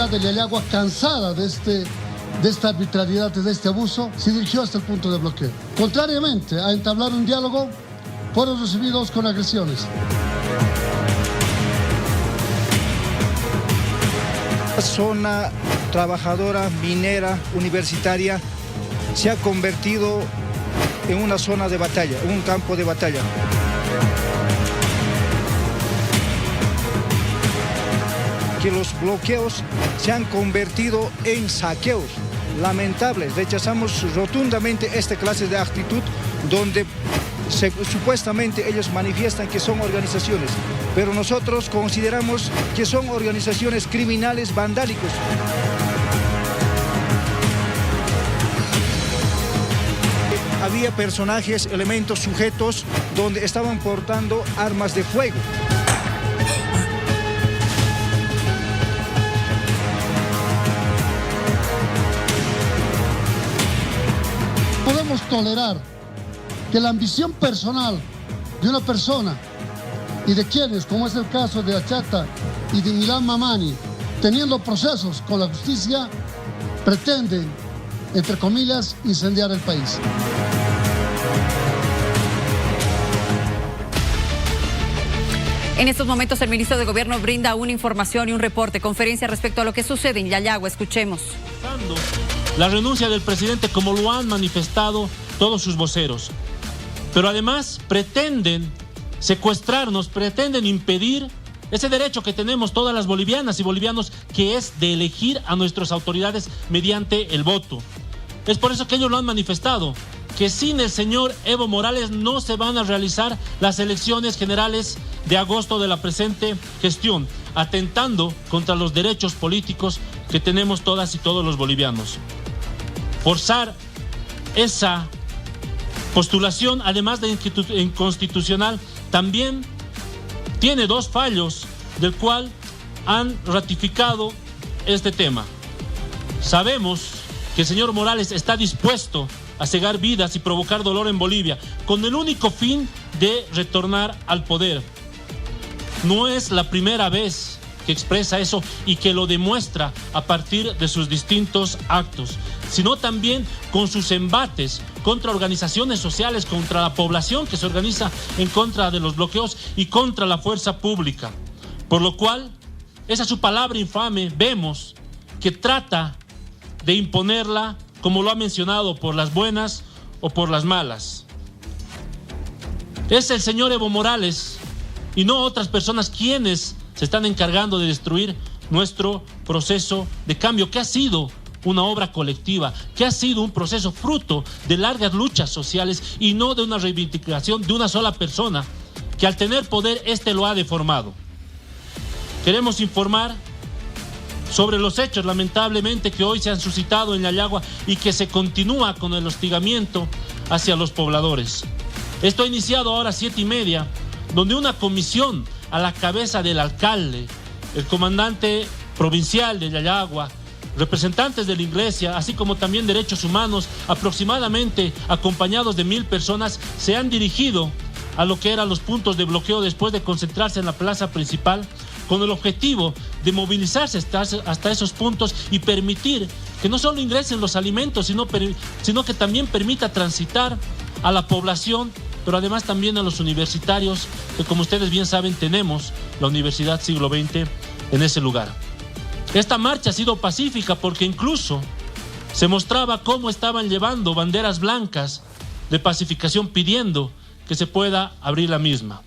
comunidad de Yayagua, cansada de esta arbitrariedad, de este abuso, se dirigió hasta el punto de bloqueo. Contrariamente a entablar un diálogo, fueron recibidos con agresiones. La zona trabajadora, minera, universitaria, se ha convertido en una zona de batalla, un campo de batalla. Que los bloqueos se han convertido en saqueos lamentables. Rechazamos rotundamente esta clase de actitud donde supuestamente ellos manifiestan que son organizaciones, pero nosotros consideramos que son organizaciones criminales vandálicos. Había personajes, elementos, sujetos donde estaban portando armas de fuego. Podemos tolerar que la ambición personal de una persona y de quienes, como es el caso de Achata y de Milán Mamani, teniendo procesos con la justicia, pretenden, entre comillas, incendiar el país. En estos momentos el ministro de Gobierno brinda una información y un reporte, conferencia respecto a lo que sucede en Yayagua. Escuchemos. La renuncia del presidente, como lo han manifestado todos sus voceros. Pero además pretenden secuestrarnos, pretenden impedir ese derecho que tenemos todas las bolivianas y bolivianos, que es de elegir a nuestras autoridades mediante el voto. Es por eso que ellos lo han manifestado, que sin el señor Evo Morales no se van a realizar las elecciones generales de agosto de la presente gestión, atentando contra los derechos políticos que tenemos todas y todos los bolivianos. Forzar esa postulación, además de inconstitucional, también tiene dos fallos del cual han ratificado este tema. Sabemos que el señor Morales está dispuesto a cegar vidas y provocar dolor en Bolivia con el único fin de retornar al poder. No es la primera vez que expresa eso y que lo demuestra a partir de sus distintos actos, sino también con sus embates contra organizaciones sociales, contra la población que se organiza en contra de los bloqueos y contra la fuerza pública. Por lo cual, esa es su palabra infame, vemos que trata de imponerla, como lo ha mencionado, por las buenas o por las malas. Es el señor Evo Morales y no otras personas quienes se están encargando de destruir nuestro proceso de cambio, que ha sido una obra colectiva, que ha sido un proceso fruto de largas luchas sociales y no de una reivindicación de una sola persona, que al tener poder lo ha deformado. Queremos informar sobre los hechos, lamentablemente, que hoy se han suscitado en Yayagua y que se continúa con el hostigamiento hacia los pobladores. Esto ha iniciado ahora 7:30, donde una comisión a la cabeza del alcalde, el comandante provincial de Yayagua, representantes de la Iglesia, así como también derechos humanos, aproximadamente acompañados de 1000 personas, se han dirigido a lo que eran los puntos de bloqueo después de concentrarse en la plaza principal, con el objetivo de movilizarse hasta esos puntos y permitir que no solo ingresen los alimentos, sino que también permita transitar a la población, pero además también a los universitarios, que como ustedes bien saben tenemos la Universidad Siglo XX en ese lugar. Esta marcha ha sido pacífica porque incluso se mostraba cómo estaban llevando banderas blancas de pacificación pidiendo que se pueda abrir la misma.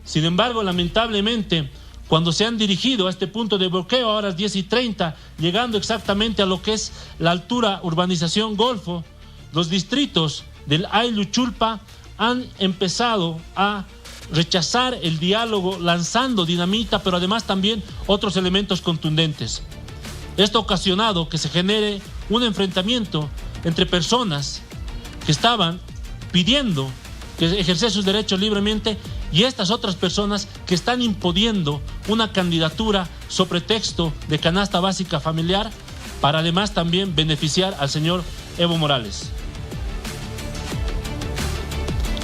Sin embargo, lamentablemente, cuando se han dirigido a este punto de bloqueo, ahora es 10:30, llegando exactamente a lo que es la altura urbanización Golfo, los distritos del Ayllus Chulpa han empezado a rechazar el diálogo lanzando dinamita, pero además también otros elementos contundentes. Esto ha ocasionado que se genere un enfrentamiento entre personas que estaban pidiendo que ejercer sus derechos libremente y estas otras personas que están impidiendo una candidatura sobre texto de canasta básica familiar para además también beneficiar al señor Evo Morales.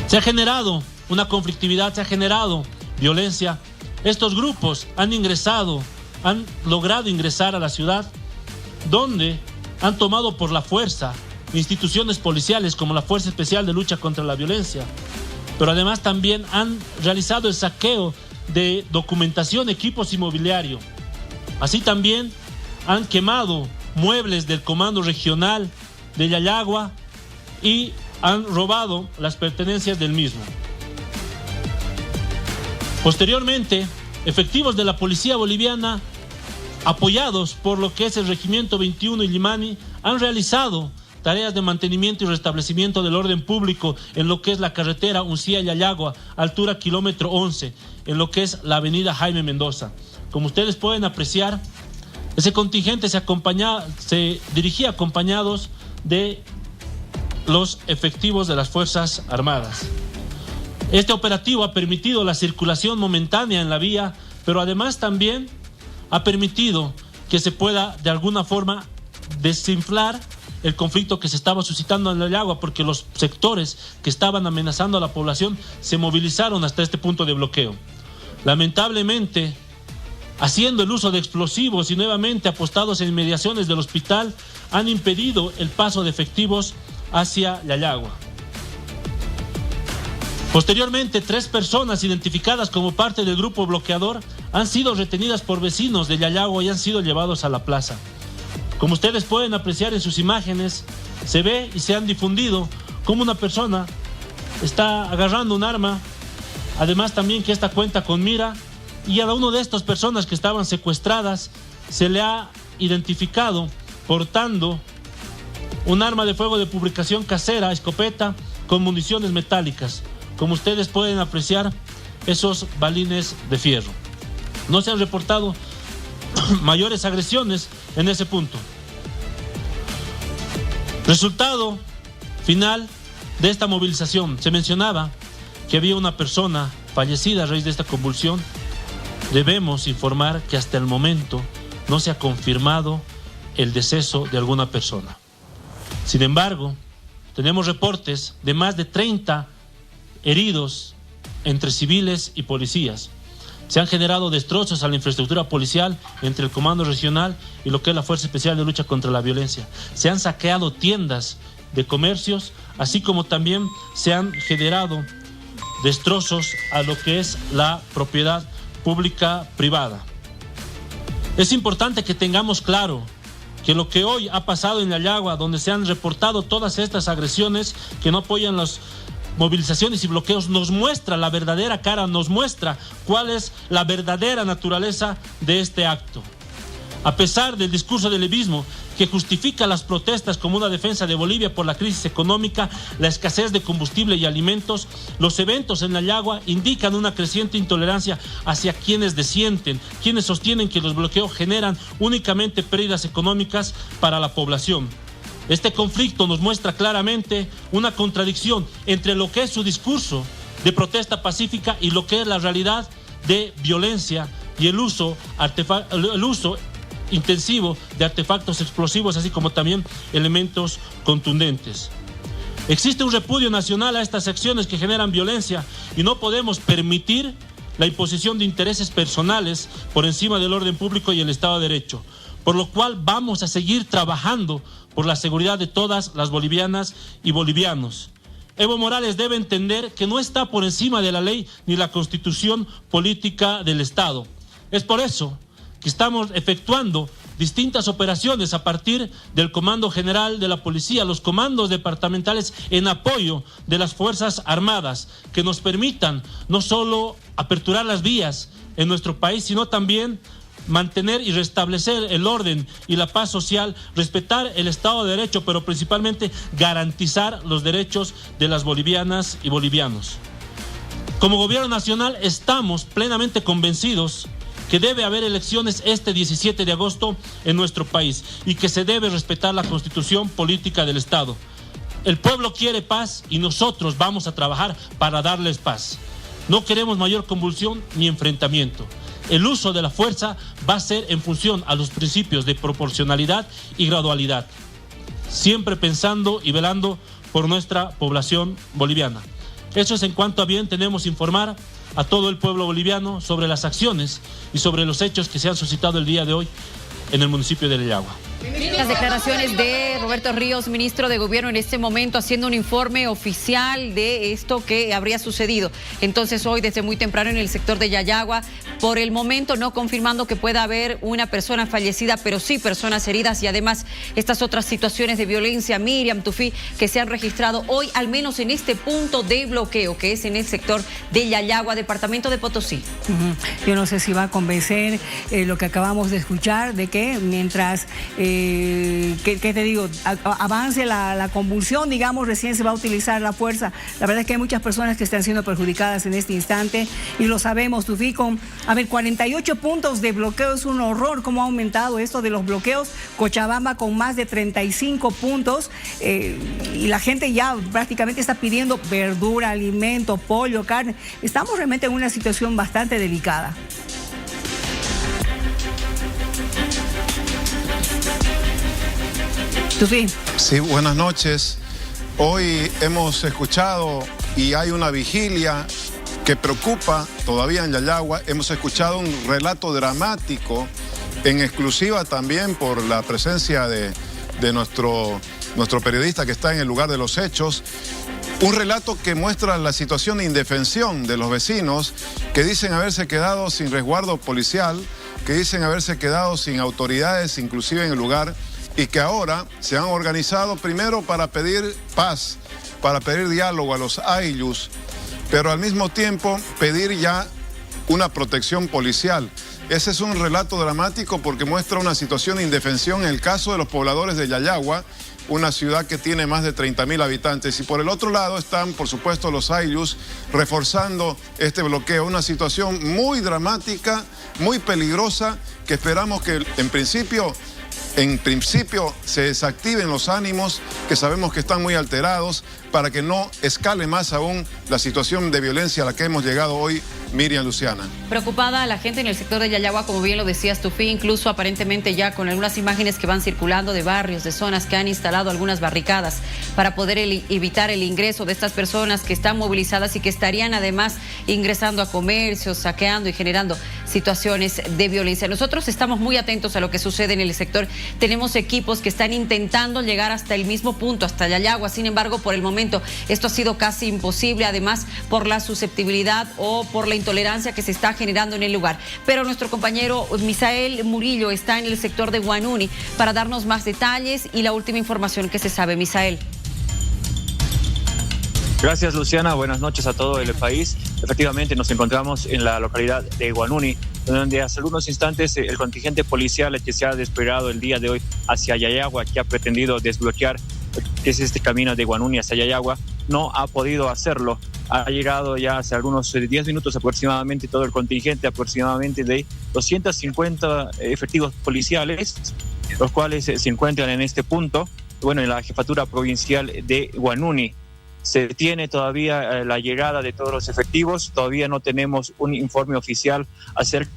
Se ha generado una conflictividad, se ha generado violencia. Estos grupos han ingresado han logrado ingresar a la ciudad, donde han tomado por la fuerza instituciones policiales como la Fuerza Especial de Lucha contra la Violencia, pero además también han realizado el saqueo de documentación, equipos inmobiliarios. Así también han quemado muebles del Comando Regional de Yayagua y han robado las pertenencias del mismo. Posteriormente, efectivos de la policía boliviana, apoyados por lo que es el Regimiento 21 Illimani, han realizado tareas de mantenimiento y restablecimiento del orden público en lo que es la carretera Uncía-Yayagua, altura kilómetro 11, en lo que es la avenida Jaime Mendoza. Como ustedes pueden apreciar, ese contingente se dirigía acompañados de los efectivos de las Fuerzas Armadas. Este operativo ha permitido la circulación momentánea en la vía, pero además también ha permitido que se pueda de alguna forma desinflar el conflicto que se estaba suscitando en Yayagua, porque los sectores que estaban amenazando a la población se movilizaron hasta este punto de bloqueo. Lamentablemente, haciendo el uso de explosivos y nuevamente apostados en inmediaciones del hospital, han impedido el paso de efectivos hacia Yayagua. Posteriormente, 3 personas identificadas como parte del grupo bloqueador han sido retenidas por vecinos de Yayagua y han sido llevados a la plaza. Como ustedes pueden apreciar en sus imágenes, se ve y se han difundido cómo una persona está agarrando un arma, además también que esta cuenta con mira, y a una de estas personas que estaban secuestradas se le ha identificado portando un arma de fuego de fabricación casera, escopeta, con municiones metálicas. Como ustedes pueden apreciar, esos balines de fierro. No se han reportado mayores agresiones en ese punto. Resultado final de esta movilización: se mencionaba que había una persona fallecida a raíz de esta convulsión. Debemos informar que hasta el momento no se ha confirmado el deceso de alguna persona. Sin embargo, tenemos reportes de más de 30 heridos entre civiles y policías. Se han generado destrozos a la infraestructura policial entre el Comando Regional y lo que es la Fuerza Especial de Lucha contra la Violencia. Se han saqueado tiendas de comercios, así como también se han generado destrozos a lo que es la propiedad pública privada. Es importante que tengamos claro que lo que hoy ha pasado en Yayagua, donde se han reportado todas estas agresiones que no apoyan las movilizaciones y bloqueos, nos muestra la verdadera cara, nos muestra cuál es la verdadera naturaleza de este acto. A pesar del discurso del levismo que justifica las protestas como una defensa de Bolivia por la crisis económica, la escasez de combustible y alimentos, los eventos en Yayagua indican una creciente intolerancia hacia quienes disienten, quienes sostienen que los bloqueos generan únicamente pérdidas económicas para la población. Este conflicto nos muestra claramente una contradicción entre lo que es su discurso de protesta pacífica y lo que es la realidad de violencia y el uso intensivo de artefactos explosivos, así como también elementos contundentes. Existe un repudio nacional a estas acciones que generan violencia y no podemos permitir la imposición de intereses personales por encima del orden público y el Estado de Derecho, por lo cual vamos a seguir trabajando por la seguridad de todas las bolivianas y bolivianos. Evo Morales debe entender que no está por encima de la ley ni la constitución política del Estado. Es por eso que estamos efectuando distintas operaciones a partir del Comando General de la Policía, los comandos departamentales en apoyo de las Fuerzas Armadas, que nos permitan no solo aperturar las vías en nuestro país, sino también mantener y restablecer el orden y la paz social, respetar el Estado de Derecho, pero principalmente garantizar los derechos de las bolivianas y bolivianos. Como Gobierno Nacional estamos plenamente convencidos que debe haber elecciones este 17 de agosto en nuestro país y que se debe respetar la Constitución política del Estado. El pueblo quiere paz y nosotros vamos a trabajar para darles paz. No queremos mayor convulsión ni enfrentamiento. El uso de la fuerza va a ser en función a los principios de proporcionalidad y gradualidad, siempre pensando y velando por nuestra población boliviana. Eso es en cuanto a bien tenemos informar a todo el pueblo boliviano sobre las acciones y sobre los hechos que se han suscitado el día de hoy en el municipio de Yayagua. Las declaraciones de Roberto Ríos, ministro de Gobierno, en este momento haciendo un informe oficial de esto que habría sucedido. Entonces hoy desde muy temprano en el sector de Yayagua, por el momento no confirmando que pueda haber una persona fallecida, pero sí personas heridas y además estas otras situaciones de violencia, Miriam, Tufí, que se han registrado hoy, al menos en este punto de bloqueo que es en el sector de Yayagua, departamento de Potosí. Yo no sé si va a convencer lo que acabamos de escuchar, de que mientras... ¿qué te digo? Avance la convulsión, digamos, recién se va a utilizar la fuerza. La verdad es que hay muchas personas que están siendo perjudicadas en este instante y lo sabemos, Tufí, con 48 puntos de bloqueo. Es un horror cómo ha aumentado esto de los bloqueos. Cochabamba con más de 35 puntos y la gente ya prácticamente está pidiendo verdura, alimento, pollo, carne. Estamos realmente en una situación bastante delicada. Sí, buenas noches. Hoy hemos escuchado y hay una vigilia que preocupa todavía en Yayagua. Hemos escuchado un relato dramático, en exclusiva también por la presencia de nuestro periodista que está en el lugar de los hechos. Un relato que muestra la situación de indefensión de los vecinos que dicen haberse quedado sin resguardo policial, que dicen haberse quedado sin autoridades, inclusive en el lugar, y que ahora se han organizado primero para pedir paz, para pedir diálogo a los ayllus, pero al mismo tiempo pedir ya una protección policial. Ese es un relato dramático porque muestra una situación de indefensión en el caso de los pobladores de Yayagua, una ciudad que tiene más de 30.000 habitantes. Y por el otro lado están, por supuesto, los ayllus reforzando este bloqueo. Una situación muy dramática, muy peligrosa, que esperamos que en principio se desactiven los ánimos, que sabemos que están muy alterados, para que no escale más aún la situación de violencia a la que hemos llegado hoy, Miriam, Luciana. Preocupada la gente en el sector de Yayagua, como bien lo decías, Tufí, incluso aparentemente ya con algunas imágenes que van circulando de barrios, de zonas que han instalado algunas barricadas para poder evitar el ingreso de estas personas que están movilizadas y que estarían además ingresando a comercios, saqueando y generando situaciones de violencia. Nosotros estamos muy atentos a lo que sucede en el sector. Tenemos equipos que están intentando llegar hasta el mismo punto, hasta Yayagua. Sin embargo, por el momento esto ha sido casi imposible, además por la susceptibilidad o por la intolerancia que se está generando en el lugar. Pero nuestro compañero Misael Murillo está en el sector de Huanuni para darnos más detalles y la última información que se sabe. Misael. Gracias, Luciana. Buenas noches a todo el país. Efectivamente, nos encontramos en la localidad de Huanuni, donde hace algunos instantes el contingente policial que se ha desplegado el día de hoy hacia Yayagua, que ha pretendido desbloquear que es este camino de Huanuni hacia Yayagua, no ha podido hacerlo. Ha llegado ya hace algunos 10 minutos aproximadamente todo el contingente, aproximadamente de 250 efectivos policiales, los cuales se encuentran en este punto, bueno, en la jefatura provincial de Huanuni. Se tiene todavía la llegada de todos los efectivos, todavía no tenemos un informe oficial acerca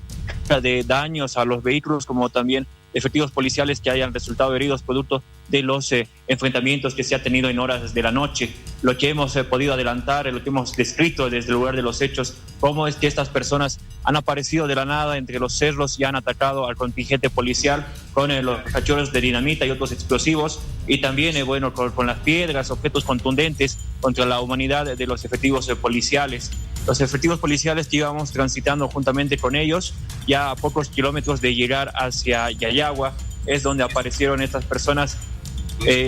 de daños a los vehículos, como también efectivos policiales que hayan resultado heridos producto de los enfrentamientos que se ha tenido en horas de la noche. Lo que hemos podido adelantar, lo que hemos descrito desde el lugar de los hechos, cómo es que estas personas han aparecido de la nada entre los cerros y han atacado al contingente policial con los cachorros de dinamita y otros explosivos, y también bueno, con las piedras, objetos contundentes contra la humanidad de los efectivos policiales. Los efectivos policiales que íbamos transitando juntamente con ellos, ya a pocos kilómetros de llegar hacia Yayagua, es donde aparecieron estas personas,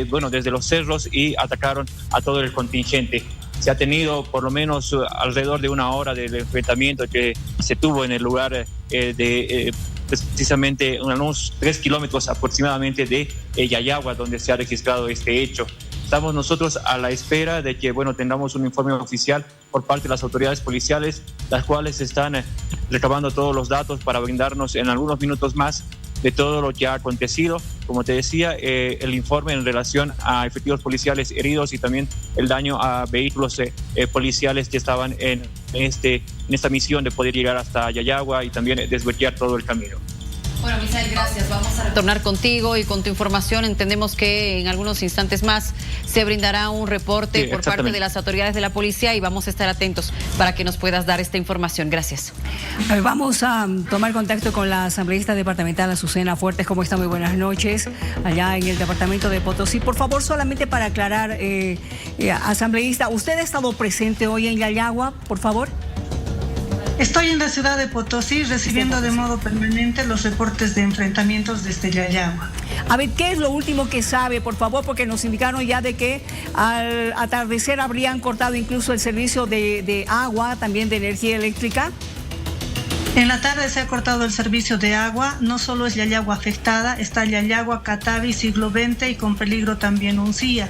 bueno, desde los cerros, y atacaron a todo el contingente. Se ha tenido por lo menos alrededor de una hora del enfrentamiento que se tuvo en el lugar precisamente unos 3 kilómetros aproximadamente de Yayagua, donde se ha registrado este hecho. Estamos nosotros a la espera de que, bueno, tengamos un informe oficial por parte de las autoridades policiales, las cuales están recabando todos los datos para brindarnos en algunos minutos más de todo lo que ha acontecido. Como te decía, el informe en relación a efectivos policiales heridos y también el daño a vehículos policiales que estaban en esta misión de poder llegar hasta Yayagua y también desbloquear todo el camino. Bueno, Misael, gracias. Vamos a retornar contigo y con tu información. Entendemos que en algunos instantes más se brindará un reporte por parte de las autoridades de la policía y vamos a estar atentos para que nos puedas dar esta información. Gracias. Vamos a tomar contacto con la asambleísta departamental Azucena Fuertes. ¿Cómo está? Muy buenas noches. Allá en el departamento de Potosí. Por favor, solamente para aclarar, asambleísta, ¿usted ha estado presente hoy en Yayagua, por favor? Estoy en la ciudad de Potosí recibiendo de modo permanente los reportes de enfrentamientos desde Yayagua. A ver, ¿qué es lo último que sabe, por favor? Porque nos indicaron ya de que al atardecer habrían cortado incluso el servicio de agua, también de energía eléctrica. En la tarde se ha cortado el servicio de agua. No solo es Yayagua afectada, está Yayagua, Catavi, Siglo XX y con peligro también Uncía.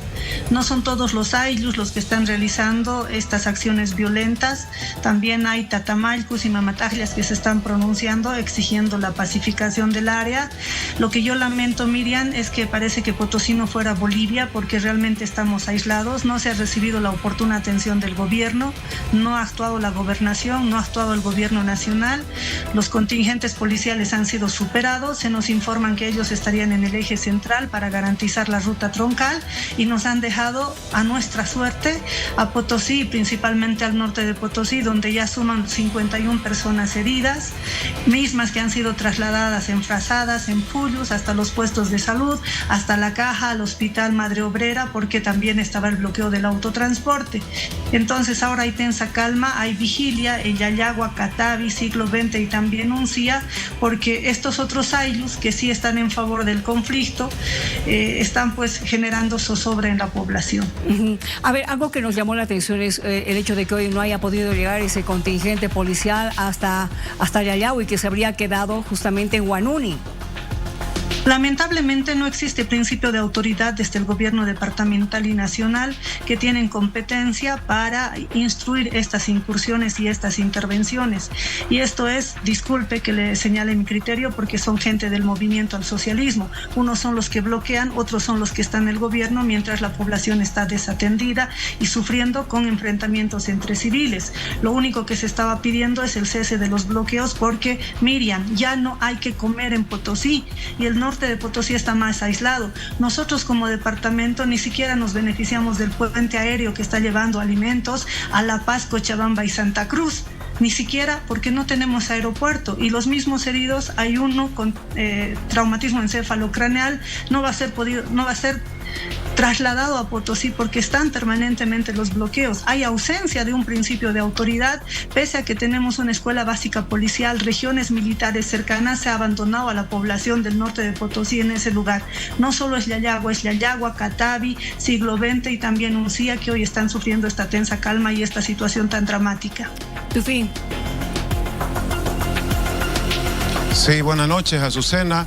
No son todos los ayllus los que están realizando estas acciones violentas. También hay tatamaycus y mamatajlias que se están pronunciando exigiendo la pacificación del área. Lo que yo lamento, Miriam, es que parece que Potosí no fuera Bolivia porque realmente estamos aislados. No se ha recibido la oportuna atención del gobierno, no ha actuado la gobernación, no ha actuado el gobierno nacional. Los contingentes policiales han sido superados, se nos informan que ellos estarían en el eje central para garantizar la ruta troncal y nos han dejado a nuestra suerte a Potosí, principalmente al norte de Potosí, donde ya suman 51 personas heridas, mismas que han sido trasladadas enfrazadas en Puyus hasta los puestos de salud, hasta La Caja, al Hospital Madre Obrera, porque también estaba el bloqueo del autotransporte. Entonces ahora hay tensa calma, hay vigilia en Yayagua, Catavi, Siglo XX y también Uncía, porque estos otros ayllus que sí están en favor del conflicto están pues generando zozobra en la población. A ver, algo que nos llamó la atención es el hecho de que hoy no haya podido llegar ese contingente policial hasta Yayagua y que se habría quedado justamente en Guanuni. Lamentablemente no existe principio de autoridad desde el gobierno departamental y nacional que tienen competencia para instruir estas incursiones y estas intervenciones. Y esto es, disculpe que le señale mi criterio, porque son gente del movimiento al socialismo. Unos son los que bloquean, otros son los que están en el gobierno, mientras la población está desatendida y sufriendo con enfrentamientos entre civiles. Lo único que se estaba pidiendo es el cese de los bloqueos porque, Miriam, ya no hay que comer en Potosí y el norte de Potosí está más aislado. Nosotros como departamento ni siquiera nos beneficiamos del puente aéreo que está llevando alimentos a La Paz, Cochabamba y Santa Cruz. Ni siquiera porque no tenemos aeropuerto y los mismos heridos, hay uno con traumatismo encéfalo-craneal, no va a ser trasladado a Potosí porque están permanentemente los bloqueos. Hay ausencia de un principio de autoridad, pese a que tenemos una escuela básica policial, regiones militares cercanas, se ha abandonado a la población del norte de Potosí en ese lugar. No solo es Yayagua, Catavi, Siglo XX y también Uncía, que hoy están sufriendo esta tensa calma y esta situación tan dramática. Tu fin. Sí, buenas noches, Azucena.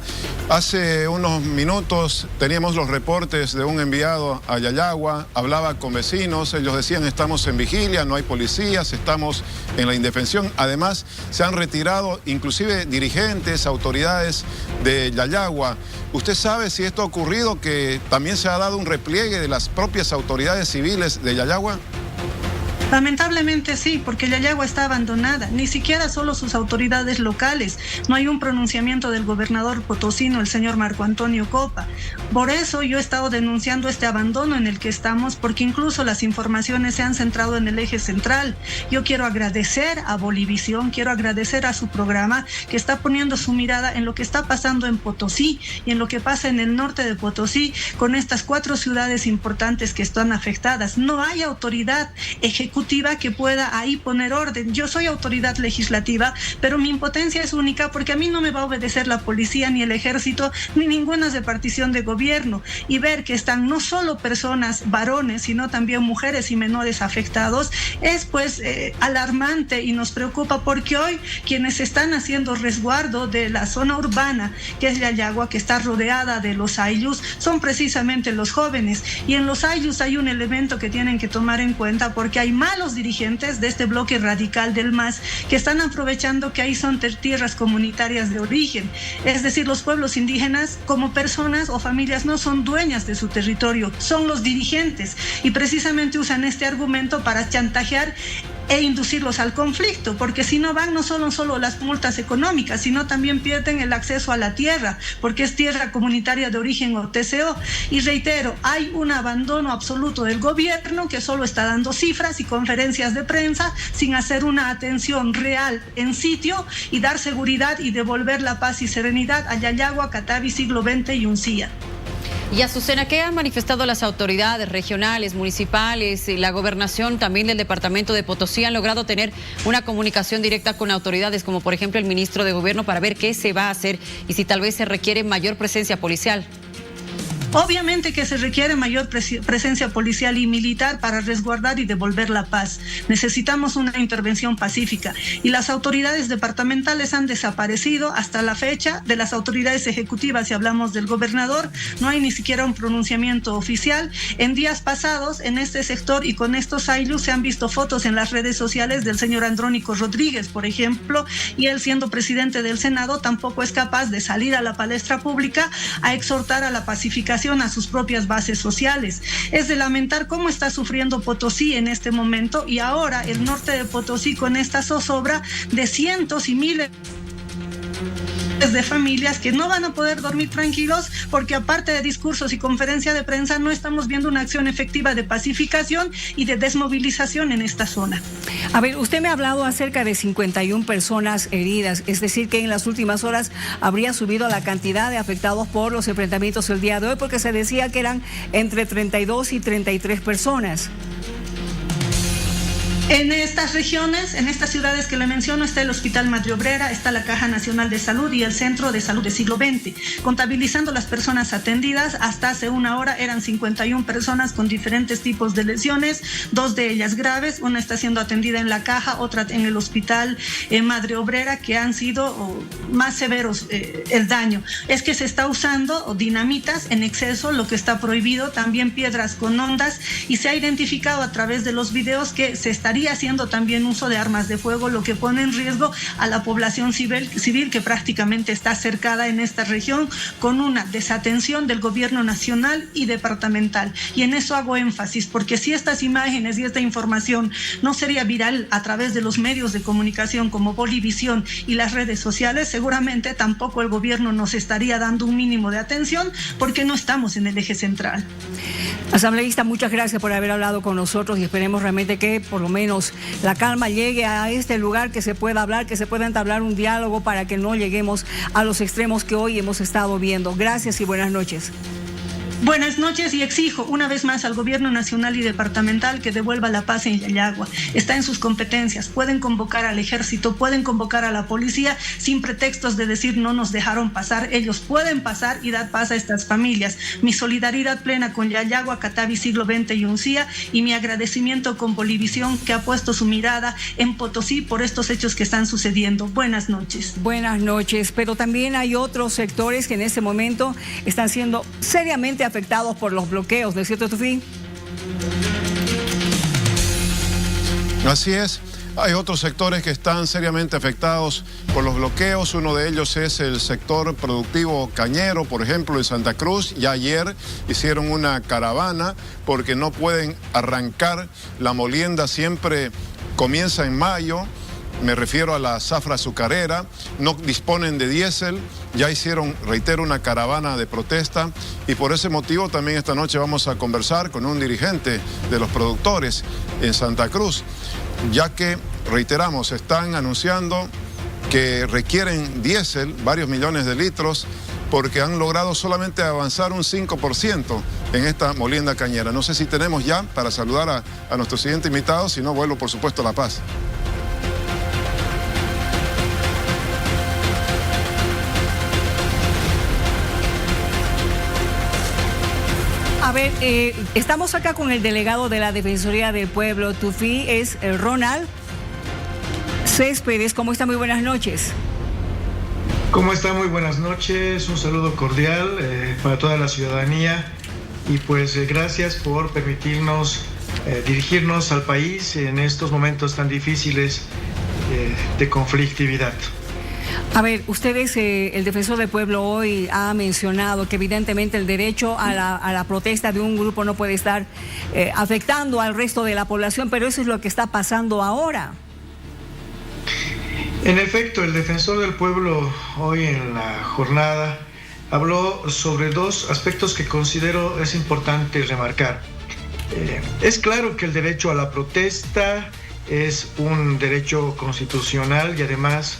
Hace unos minutos teníamos los reportes de un enviado a Yayagua, hablaba con vecinos, ellos decían estamos en vigilia, no hay policías, estamos en la indefensión. Además, se han retirado inclusive dirigentes, autoridades de Yayagua. ¿Usted sabe si esto ha ocurrido, que también se ha dado un repliegue de las propias autoridades civiles de Yayagua? Lamentablemente sí, porque Yayagua está abandonada, ni siquiera solo sus autoridades locales. No hay un pronunciamiento del gobernador potosino, el señor Marco Antonio Copa. Por eso yo he estado denunciando este abandono en el que estamos, porque incluso las informaciones se han centrado en el eje central. Yo quiero agradecer a Bolivisión, quiero agradecer a su programa que está poniendo su mirada en lo que está pasando en Potosí y en lo que pasa en el norte de Potosí con estas 4 ciudades importantes que están afectadas. No hay autoridad ejecutiva que pueda ahí poner orden. Yo soy autoridad legislativa, pero mi impotencia es única porque a mí no me va a obedecer la policía, ni el ejército, ni ninguna repartición de gobierno. Y ver que están no solo personas, varones, sino también mujeres y menores afectados, es pues alarmante y nos preocupa porque hoy quienes están haciendo resguardo de la zona urbana, que es Yayagua, que está rodeada de los ayllus, son precisamente los jóvenes. Y en los ayllus hay un elemento que tienen que tomar en cuenta porque hay malos dirigentes de este bloque radical del MAS que están aprovechando que ahí son tierras comunitarias de origen. Es decir, los pueblos indígenas como personas o familias no son dueñas de su territorio, son los dirigentes y precisamente usan este argumento para chantajear e inducirlos al conflicto, porque si no van no solo las multas económicas, sino también pierden el acceso a la tierra, porque es tierra comunitaria de origen o TCO. Y reitero, hay un abandono absoluto del gobierno que solo está dando cifras y conferencias de prensa sin hacer una atención real en sitio y dar seguridad y devolver la paz y serenidad a Yayagua, Catavi, Siglo XX y Uncía. Y Azucena, ¿qué han manifestado las autoridades regionales, municipales y la gobernación también del departamento de Potosí? ¿Han logrado tener una comunicación directa con autoridades, como por ejemplo el ministro de Gobierno, para ver qué se va a hacer y si tal vez se requiere mayor presencia policial? Obviamente que se requiere mayor presencia policial y militar para resguardar y devolver la paz. Necesitamos una intervención pacífica y las autoridades departamentales han desaparecido hasta la fecha. De las autoridades ejecutivas, si hablamos del gobernador, no hay ni siquiera un pronunciamiento oficial. En días pasados, en este sector y con estos aylus, se han visto fotos en las redes sociales del señor Andrónico Rodríguez, por ejemplo, y él, siendo presidente del Senado, tampoco es capaz de salir a la palestra pública a exhortar a la pacificación a sus propias bases sociales. Es de lamentar cómo está sufriendo Potosí en este momento, y ahora el norte de Potosí con esta zozobra de cientos y miles de familias que no van a poder dormir tranquilos, porque aparte de discursos y conferencia de prensa no estamos viendo una acción efectiva de pacificación y de desmovilización en esta zona. A ver, usted me ha hablado acerca de 51 personas heridas, es decir que en las últimas horas habría subido la cantidad de afectados por los enfrentamientos el día de hoy, porque se decía que eran entre 32 y 33 personas. En estas regiones, en estas ciudades que le menciono, está el Hospital Madre Obrera, está la Caja Nacional de Salud y el Centro de Salud de Siglo XX. Contabilizando las personas atendidas, hasta hace una hora eran 51 personas con diferentes tipos de lesiones, 2 de ellas graves. Una está siendo atendida en la Caja, otra en el Hospital Madre Obrera, que han sido más severos el daño. Es que se está usando dinamitas en exceso, lo que está prohibido, también piedras con ondas, y se ha identificado a través de los videos que se estaría haciendo también uso de armas de fuego, lo que pone en riesgo a la población civil que prácticamente está cercada en esta región, con una desatención del gobierno nacional y departamental. Y en eso hago énfasis, porque si estas imágenes y esta información no sería viral a través de los medios de comunicación como Bolivisión y las redes sociales, seguramente tampoco el gobierno nos estaría dando un mínimo de atención, porque no estamos en el eje central. Asambleísta, muchas gracias por haber hablado con nosotros, y esperemos realmente que por lo menos la calma llegue a este lugar, que se pueda hablar, que se pueda entablar un diálogo para que no lleguemos a los extremos que hoy hemos estado viendo. Gracias y buenas noches. Buenas noches, y exijo una vez más al gobierno nacional y departamental que devuelva la paz en Yayagua. Está en sus competencias, pueden convocar al ejército, pueden convocar a la policía sin pretextos de decir no nos dejaron pasar. Ellos pueden pasar y dar paz a estas familias. Mi solidaridad plena con Yayagua, Catavi, Siglo XX y Uncía, y mi agradecimiento con Bolivisión, que ha puesto su mirada en Potosí por estos hechos que están sucediendo. Buenas noches. Buenas noches, pero también hay otros sectores que en este momento están siendo seriamente afectados por los bloqueos, ¿no es cierto, Tufí? Así es. Hay otros sectores que están seriamente afectados por los bloqueos. Uno de ellos es el sector productivo cañero, por ejemplo, en Santa Cruz. Ya ayer hicieron una caravana porque no pueden arrancar. La molienda siempre comienza en mayo. Me refiero a la zafra azucarera, no disponen de diésel, ya hicieron, reitero, una caravana de protesta, y por ese motivo también esta noche vamos a conversar con un dirigente de los productores en Santa Cruz, ya que, reiteramos, están anunciando que requieren diésel, varios millones de litros, porque han logrado solamente avanzar un 5% en esta molienda cañera. No sé si tenemos ya para saludar a nuestro siguiente invitado, si no vuelvo por supuesto a La Paz. A ver, estamos acá con el delegado de la Defensoría del Pueblo, Tufí, es Ronald Céspedes. ¿Cómo está? Muy buenas noches. ¿Cómo está? Muy buenas noches. Un saludo cordial para toda la ciudadanía, y pues gracias por permitirnos dirigirnos al país en estos momentos tan difíciles de conflictividad. A ver, ustedes, el defensor del pueblo hoy ha mencionado que evidentemente el derecho a la protesta de un grupo no puede estar afectando al resto de la población, pero eso es lo que está pasando ahora. En efecto, el defensor del pueblo hoy en la jornada habló sobre dos aspectos que considero es importante remarcar. Es claro que el derecho a la protesta es un derecho constitucional y además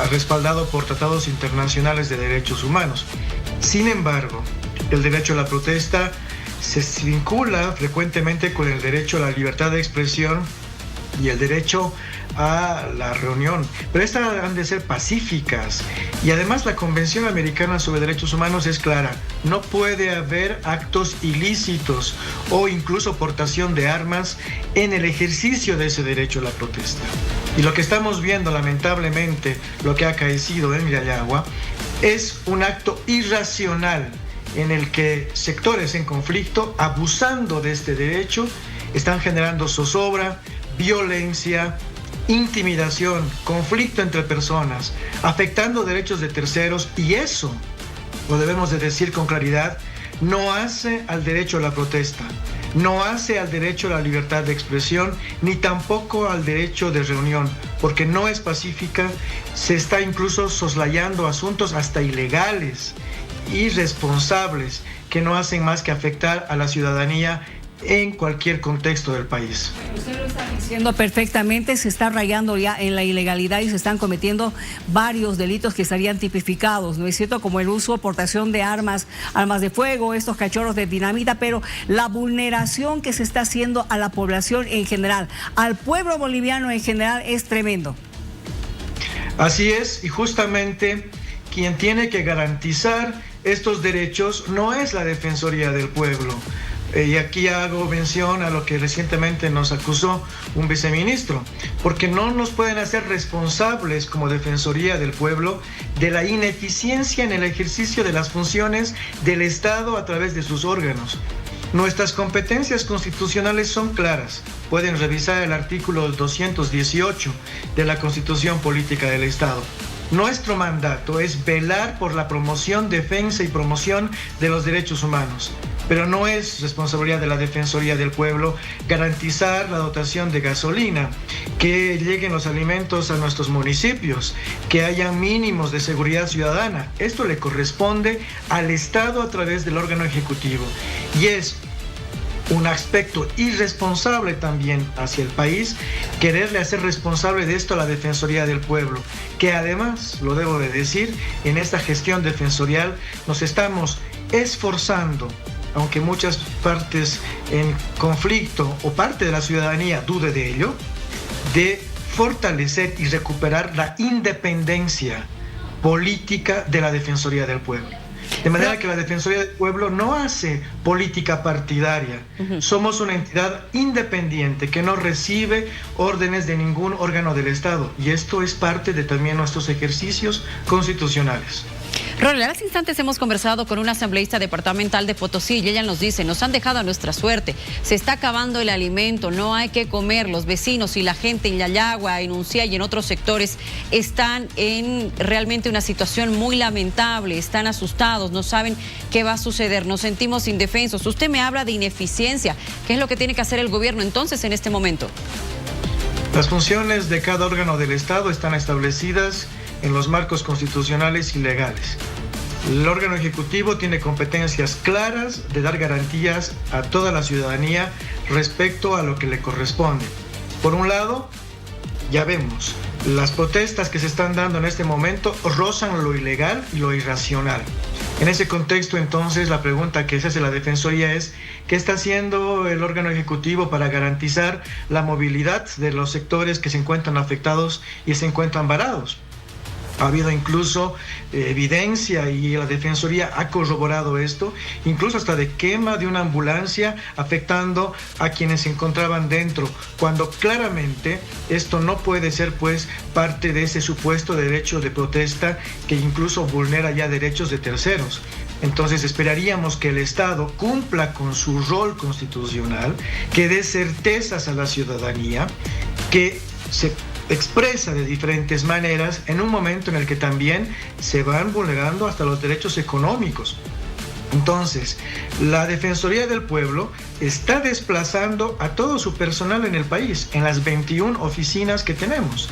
respaldado por tratados internacionales de derechos humanos. Sin embargo, el derecho a la protesta se vincula frecuentemente con el derecho a la libertad de expresión y el derecho a la reunión, pero estas han de ser pacíficas y además la Convención Americana sobre Derechos Humanos es clara: no puede haber actos ilícitos o incluso portación de armas en el ejercicio de ese derecho a la protesta. Y lo que estamos viendo, lamentablemente, lo que ha acaecido en Yayagua es un acto irracional en el que sectores en conflicto, abusando de este derecho, están generando zozobra, violencia, intimidación, conflicto entre personas, afectando derechos de terceros, y eso, lo debemos de decir con claridad, no hace al derecho a la protesta, no hace al derecho a la libertad de expresión, ni tampoco al derecho de reunión, porque no es pacífica, se está incluso soslayando asuntos hasta ilegales, irresponsables, que no hacen más que afectar a la ciudadanía en cualquier contexto del país. Usted lo está diciendo perfectamente, se está rayando ya en la ilegalidad y se están cometiendo varios delitos que estarían tipificados, ¿no es cierto? Como el uso o portación de armas de fuego, estos cachorros de dinamita, pero la vulneración que se está haciendo a la población en general, al pueblo boliviano en general, es tremendo. Así es, y justamente quien tiene que garantizar estos derechos no es la Defensoría del Pueblo. Y aquí hago mención a lo que recientemente nos acusó un viceministro, porque no nos pueden hacer responsables como Defensoría del Pueblo de la ineficiencia en el ejercicio de las funciones del Estado a través de sus órganos. Nuestras competencias constitucionales son claras. Pueden revisar el artículo 218 de la Constitución Política del Estado. Nuestro mandato es velar por la promoción, defensa y promoción de los derechos humanos, pero no es responsabilidad de la Defensoría del Pueblo garantizar la dotación de gasolina, que lleguen los alimentos a nuestros municipios, que haya mínimos de seguridad ciudadana. Esto le corresponde al Estado a través del órgano ejecutivo y es un aspecto irresponsable también hacia el país quererle hacer responsable de esto a la Defensoría del Pueblo, que además, lo debo de decir, en esta gestión defensorial nos estamos esforzando, aunque muchas partes en conflicto o parte de la ciudadanía dude de ello, de fortalecer y recuperar la independencia política de la Defensoría del Pueblo. De manera que la Defensoría del Pueblo no hace política partidaria. Somos una entidad independiente que no recibe órdenes de ningún órgano del Estado. Y esto es parte de también nuestros ejercicios constitucionales. Ronald, hace instantes hemos conversado con una asambleísta departamental de Potosí y ella nos dice: nos han dejado a nuestra suerte, se está acabando el alimento, no hay que comer. Los vecinos y la gente en Yayagua, en Uncía y en otros sectores están en realmente una situación muy lamentable, están asustados, no saben qué va a suceder, nos sentimos indefensos. Usted me habla de ineficiencia, ¿qué es lo que tiene que hacer el gobierno entonces en este momento? Las funciones de cada órgano del Estado están establecidas en los marcos constitucionales y legales. El órgano ejecutivo tiene competencias claras de dar garantías a toda la ciudadanía respecto a lo que le corresponde. Por un lado, ya vemos, las protestas que se están dando en este momento rozan lo ilegal y lo irracional. En ese contexto, entonces, la pregunta que se hace la Defensoría es: ¿qué está haciendo el órgano ejecutivo para garantizar la movilidad de los sectores que se encuentran afectados y se encuentran varados? Ha habido incluso evidencia y la Defensoría ha corroborado esto, incluso hasta de quema de una ambulancia afectando a quienes se encontraban dentro, cuando claramente esto no puede ser pues parte de ese supuesto derecho de protesta que incluso vulnera ya derechos de terceros. Entonces esperaríamos que el Estado cumpla con su rol constitucional, que dé certezas a la ciudadanía, que se expresa de diferentes maneras en un momento en el que también se van vulnerando hasta los derechos económicos. Entonces, la Defensoría del Pueblo está desplazando a todo su personal en el país, en las 21 oficinas que tenemos.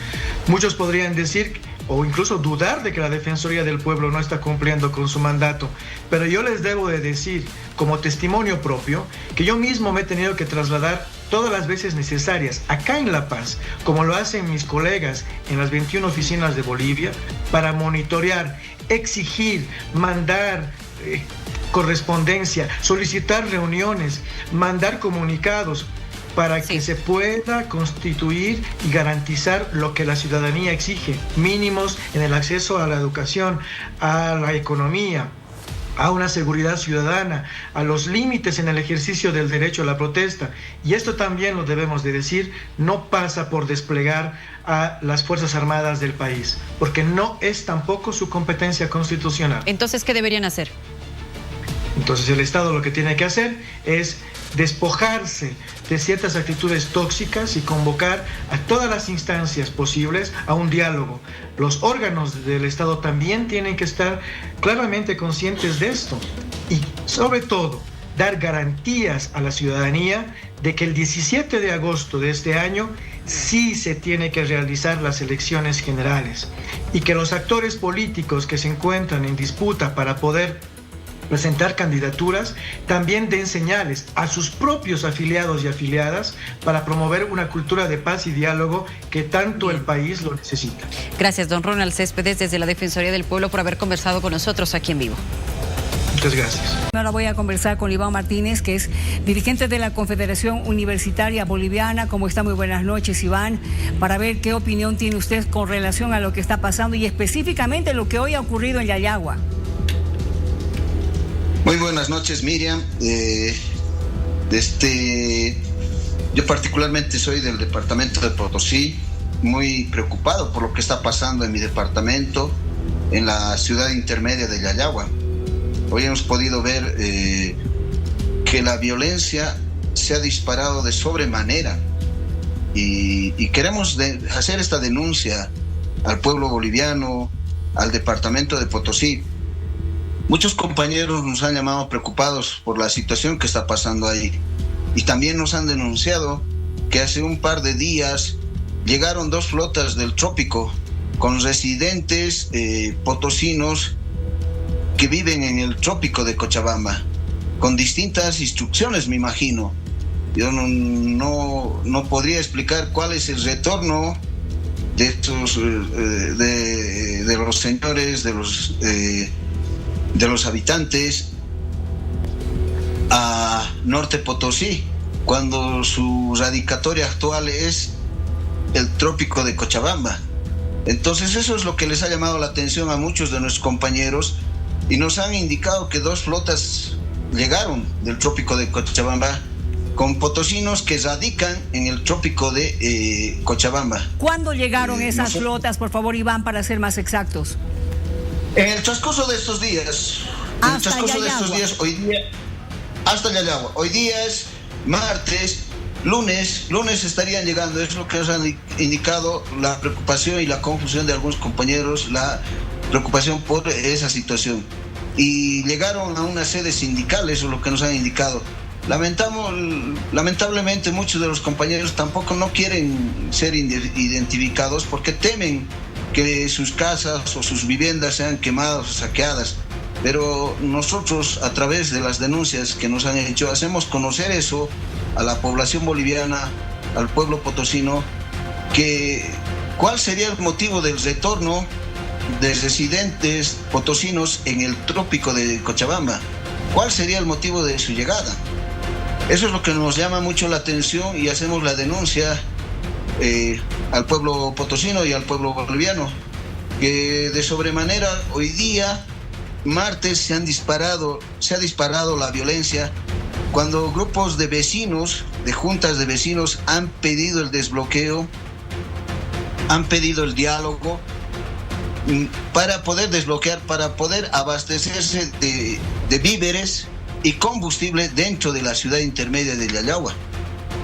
Muchos podrían decir o incluso dudar de que la Defensoría del Pueblo no está cumpliendo con su mandato, pero yo les debo de decir, como testimonio propio, que yo mismo me he tenido que trasladar todas las veces necesarias acá en La Paz, como lo hacen mis colegas en las 21 oficinas de Bolivia, para monitorear, exigir, mandar correspondencia, solicitar reuniones, mandar comunicados para que se pueda constituir y garantizar lo que la ciudadanía exige, mínimos en el acceso a la educación, a la economía, a una seguridad ciudadana, a los límites en el ejercicio del derecho a la protesta. Y esto también lo debemos de decir, no pasa por desplegar a las Fuerzas Armadas del país, porque no es tampoco su competencia constitucional. Entonces, ¿qué deberían hacer? Entonces el Estado lo que tiene que hacer es despojarse de ciertas actitudes tóxicas y convocar a todas las instancias posibles a un diálogo. Los órganos del Estado también tienen que estar claramente conscientes de esto y, sobre todo, dar garantías a la ciudadanía de que el 17 de agosto de este año sí se tiene que realizar las elecciones generales y que los actores políticos que se encuentran en disputa para poder presentar candidaturas también den señales a sus propios afiliados y afiliadas para promover una cultura de paz y diálogo que tanto el país lo necesita. Gracias, don Ronald Céspedes, desde la Defensoría del Pueblo, por haber conversado con nosotros aquí en vivo. Muchas gracias. Ahora voy a conversar con Iván Martínez, que es dirigente de la Confederación Universitaria Boliviana. ¿Cómo está? Muy buenas noches, Iván, para ver qué opinión tiene usted con relación a lo que está pasando y específicamente lo que hoy ha ocurrido en Yayagua. Muy buenas noches, Miriam. Yo particularmente soy del departamento de Potosí, muy preocupado por lo que está pasando en mi departamento, en la ciudad intermedia de Yayagua. Hoy hemos podido ver que la violencia se ha disparado de sobremanera y queremos hacer esta denuncia al pueblo boliviano, al departamento de Potosí. Muchos compañeros nos han llamado preocupados por la situación que está pasando ahí y también nos han denunciado que hace un par de días llegaron 2 flotas del trópico con residentes potosinos que viven en el trópico de Cochabamba, con distintas instrucciones, me imagino. Yo no podría explicar cuál es el retorno de estos de los señores, de los habitantes a Norte Potosí, cuando su radicatoria actual es el trópico de Cochabamba. Entonces eso es lo que les ha llamado la atención a muchos de nuestros compañeros y nos han indicado que 2 flotas llegaron del trópico de Cochabamba con potosinos que radican en el trópico de Cochabamba. ¿Cuándo llegaron esas flotas, por favor, Iván, para ser más exactos? En el transcurso de estos días, hoy día, hasta Yayagua. Hoy día es martes, lunes estarían llegando. Es lo que nos han indicado, la preocupación y la confusión de algunos compañeros, la preocupación por esa situación. Y llegaron a una sede sindical, eso es lo que nos han indicado. Lamentablemente muchos de los compañeros tampoco no quieren ser identificados porque temen que sus casas o sus viviendas sean quemadas o saqueadas. Pero nosotros, a través de las denuncias que nos han hecho, hacemos conocer eso a la población boliviana, al pueblo potosino, que cuál sería el motivo del retorno de residentes potosinos en el trópico de Cochabamba. ¿Cuál sería el motivo de su llegada? Eso es lo que nos llama mucho la atención y hacemos la denuncia al pueblo potosino y al pueblo boliviano, que de sobremanera hoy día, martes, se ha disparado la violencia cuando grupos de vecinos, de juntas de vecinos, han pedido el desbloqueo, han pedido el diálogo para poder desbloquear, para poder abastecerse de víveres y combustible dentro de la ciudad intermedia de Yayagua.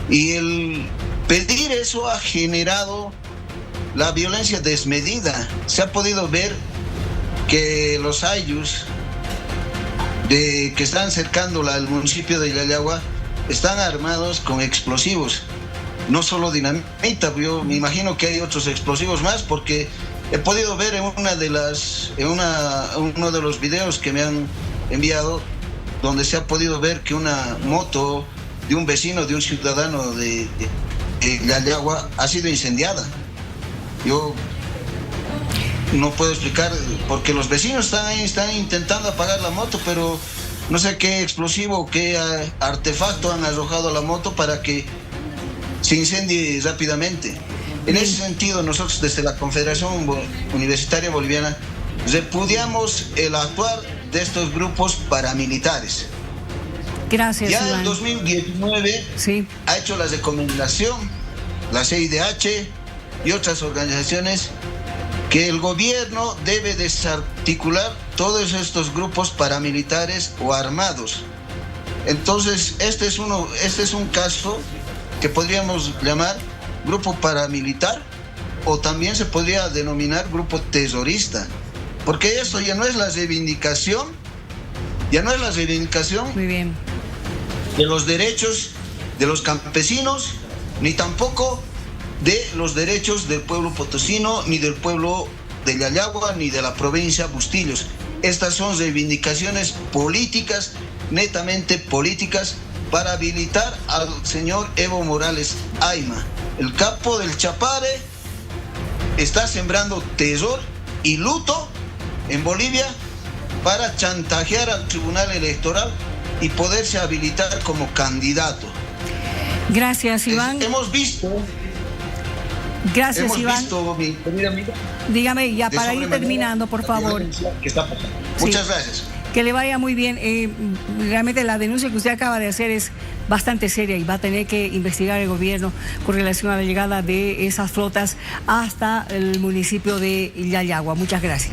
Y el pedir eso ha generado la violencia desmedida. Se ha podido ver que los ayllus que están cercando al municipio de Yayagua están armados con explosivos, no solo dinamita. Yo me imagino que hay otros explosivos más, porque he podido ver en uno de los videos que me han enviado, donde se ha podido ver que una moto de un vecino, de un ciudadano de Yayagua, ha sido incendiada. Yo no puedo explicar, porque los vecinos están intentando apagar la moto, pero no sé qué explosivo, qué artefacto han arrojado a la moto para que se incendie rápidamente. En ese sentido, nosotros desde la Confederación Universitaria Boliviana repudiamos el actuar de estos grupos paramilitares. Gracias, ya Iván. en 2019 sí, ha hecho la recomendación, la CIDH y otras organizaciones, que el gobierno debe desarticular todos estos grupos paramilitares o armados. Entonces, este es un caso que podríamos llamar grupo paramilitar, o también se podría denominar grupo terrorista, porque eso ya no es la reivindicación, muy bien, de los derechos de los campesinos, ni tampoco de los derechos del pueblo potosino, ni del pueblo de Yayagua, ni de la provincia Bustillos. Estas son reivindicaciones políticas, netamente políticas, para habilitar al señor Evo Morales Ayma. El capo del Chapare está sembrando terror y luto en Bolivia para chantajear al Tribunal Electoral y poderse habilitar como candidato. Gracias, Iván. Hemos visto, Iván. mi querida amiga, dígame, ya para ir terminando, por favor. Que está pasando. Muchas gracias. Que le vaya muy bien. Realmente la denuncia que usted acaba de hacer es bastante seria y va a tener que investigar el gobierno con relación a la llegada de esas flotas hasta el municipio de Yayagua. Muchas gracias.